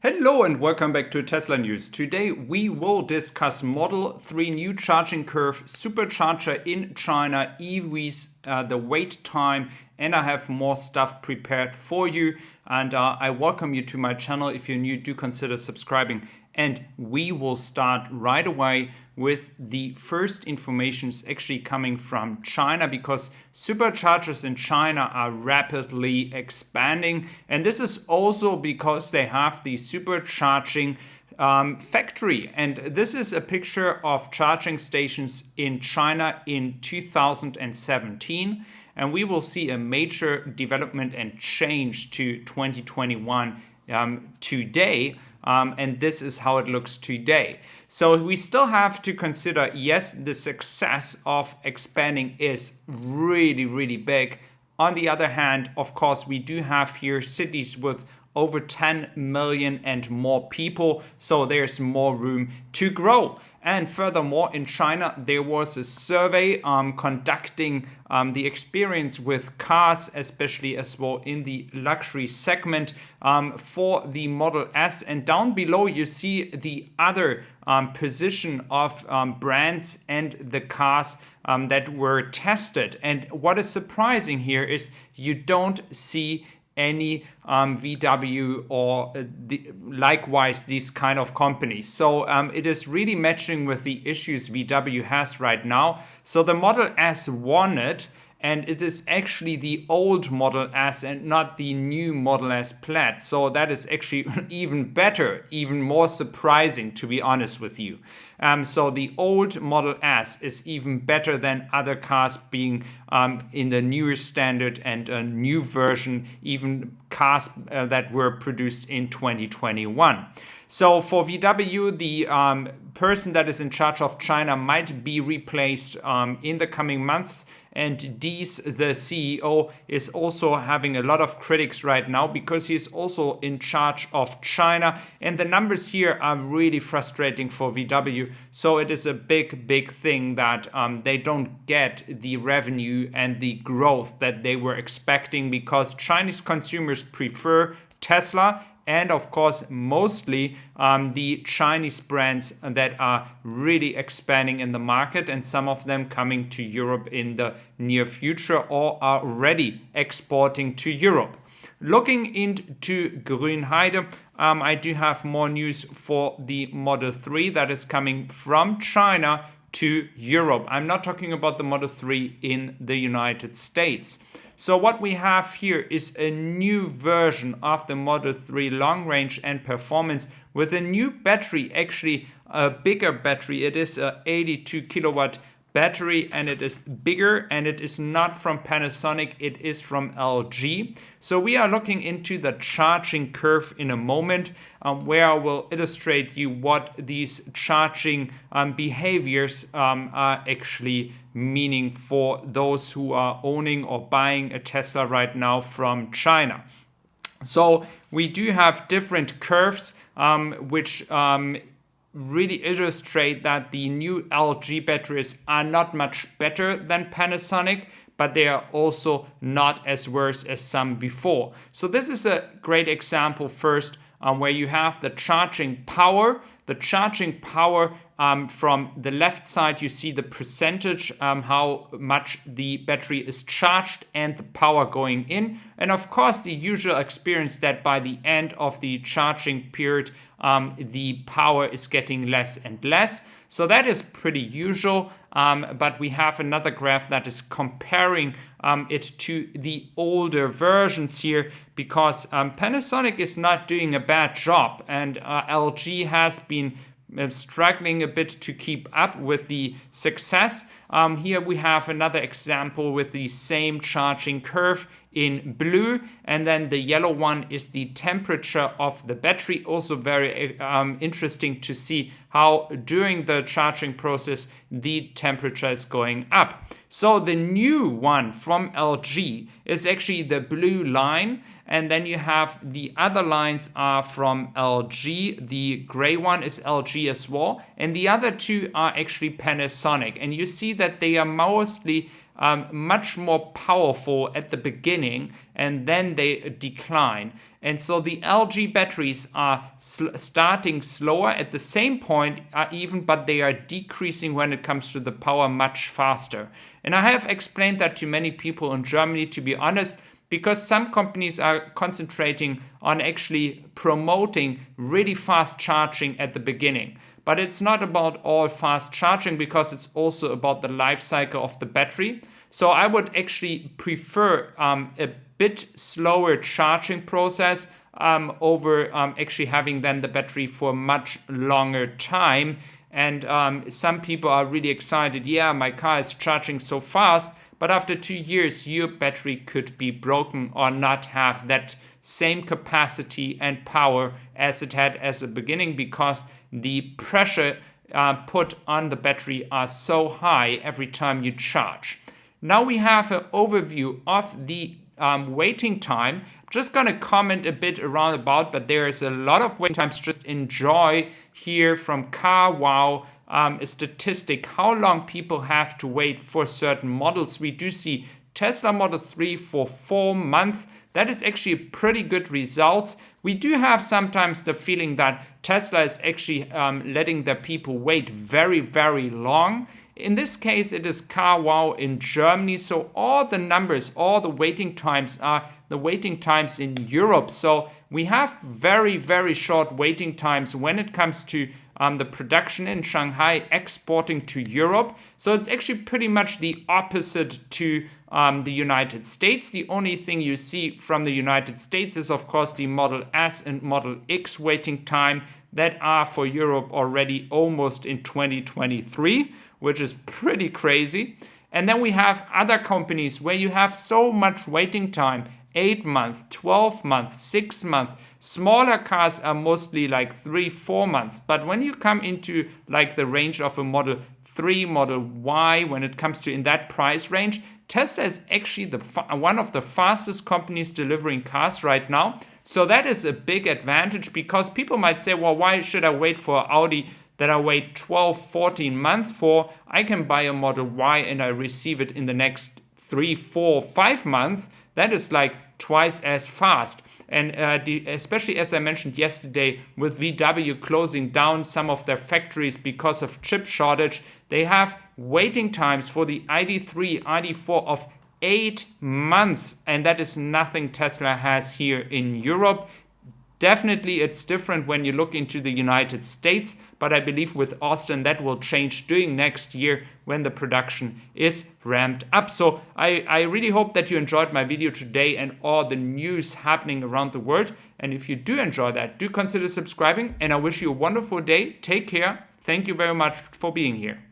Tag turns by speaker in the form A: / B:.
A: Hello and welcome back to Tesla News. Today we will discuss Model 3 new charging curve, Supercharger in China, EVs, the wait time, and I have more stuff prepared for you. And I welcome you to my channel. If you're new, do consider subscribing. And we will start right away with the first information is actually coming from China, because superchargers in China are rapidly expanding. And this is also because they have the supercharging factory. And this is a picture of charging stations in China in 2017. And we will see a major development and change to 2021 today. And this is how it looks today. So we still have to consider, yes, the success of expanding is really, really big. On the other hand, of course, we do have here cities with over 10 million and more people, so there's more room to grow. And furthermore, in China, there was a survey conducting the experience with cars, especially as well in the luxury segment for the Model S. And down below, you see the other position of brands and the cars that were tested. And what is surprising here is you don't see any VW or likewise these kind of companies. So it is really matching with the issues VW has right now. So the Model S won it, and it is actually the old Model S and not the new Model S Plaid. So that is actually even better, even more surprising, to be honest with you. So the old Model S is even better than other cars being in the newer standard and a new version, even cars that were produced in 2021. So for VW, the person that is in charge of China might be replaced in the coming months. And Dies, the CEO, is also having a lot of critics right now because he's also in charge of China. And the numbers here are really frustrating for VW. So it is a big, big thing that they don't get the revenue and the growth that they were expecting, because Chinese consumers prefer Tesla. And of course, mostly the Chinese brands that are really expanding in the market, and some of them coming to Europe in the near future or are already exporting to Europe. Looking into Grünheide, I do have more news for the Model 3 that is coming from China to Europe. I'm not talking about the Model 3 in the United States. So what we have here is a new version of the Model 3 long range and performance with a new battery, actually a bigger battery. It is a 82 kilowatt battery, and it is bigger, and it is not from Panasonic, it is from LG. So we are looking into the charging curve in a moment, where I will illustrate you what these charging behaviors are actually meaning for those who are owning or buying a Tesla right now from China. So we do have different curves which really illustrate that the new LG batteries are not much better than Panasonic, but they are also not as worse as some before. So this is a great example first where you have the charging power. The charging power from the left side, you see the percentage, how much the battery is charged and the power going in. And of course, the usual experience that by the end of the charging period, the power is getting less and less. So that is pretty usual. But we have another graph that is comparing it to the older versions here, because Panasonic is not doing a bad job, and LG has been struggling a bit to keep up with the success. Here we have another example with the same charging curve in blue, and then the yellow one is the temperature of the battery. Also very interesting to see how during the charging process the temperature is going up. So the new one from LG is actually the blue line, and then you have the other lines are from LG. The gray one is LG as well, and the other two are actually Panasonic. And you see that they are mostly much more powerful at the beginning, and then they decline. And so the LG batteries are starting slower at the same point even, but they are decreasing when it comes to the power much faster. And I have explained that to many people in Germany, to be honest, because some companies are concentrating on actually promoting really fast charging at the beginning. But it's not about all fast charging, because it's also about the life cycle of the battery. So I would actually prefer a bit slower charging process over actually having then the battery for much longer time. And some people are really excited. Yeah, my car is charging so fast, but after 2 years, your battery could be broken or not have that same capacity and power as it had at the beginning, because the pressure put on the battery are so high every time you charge. Now we have an overview of the waiting time. I'm just going to comment a bit around about, but there is a lot of waiting times. Just enjoy here from CarWow a statistic how long people have to wait for certain models. We do see Tesla Model 3 for 4 months. That is actually a pretty good result. We do have sometimes the feeling that Tesla is actually letting their people wait very, very long. In this case, it is CarWow in Germany. So all the numbers, all the waiting times are the waiting times in Europe. So we have very, very short waiting times when it comes to the production in Shanghai exporting to Europe. So it's actually pretty much the opposite to the United States. The only thing you see from the United States is, of course, the Model S and Model X waiting time that are for Europe already almost in 2023, which is pretty crazy. And then we have other companies where you have so much waiting time, 8 months, 12 months, 6 months. Smaller cars are mostly like 3-4 months. But when you come into like the range of a Model 3, Model Y, when it comes to in that price range, Tesla is actually one of the fastest companies delivering cars right now. So that is a big advantage, because people might say, well, why should I wait for Audi that I wait 12, 14 months for? I can buy a Model Y and I receive it in the next 3, 4, 5 months. That is like twice as fast. And especially as I mentioned yesterday, with VW closing down some of their factories because of chip shortage, they have waiting times for the ID3, ID4 of 8 months. And that is nothing Tesla has here in Europe. Definitely it's different when you look into the United States, but I believe with Austin that will change during next year when the production is ramped up. So I really hope that you enjoyed my video today and all the news happening around the world. And if you do enjoy that, do consider subscribing, and I wish you a wonderful day. Take care. Thank you very much for being here.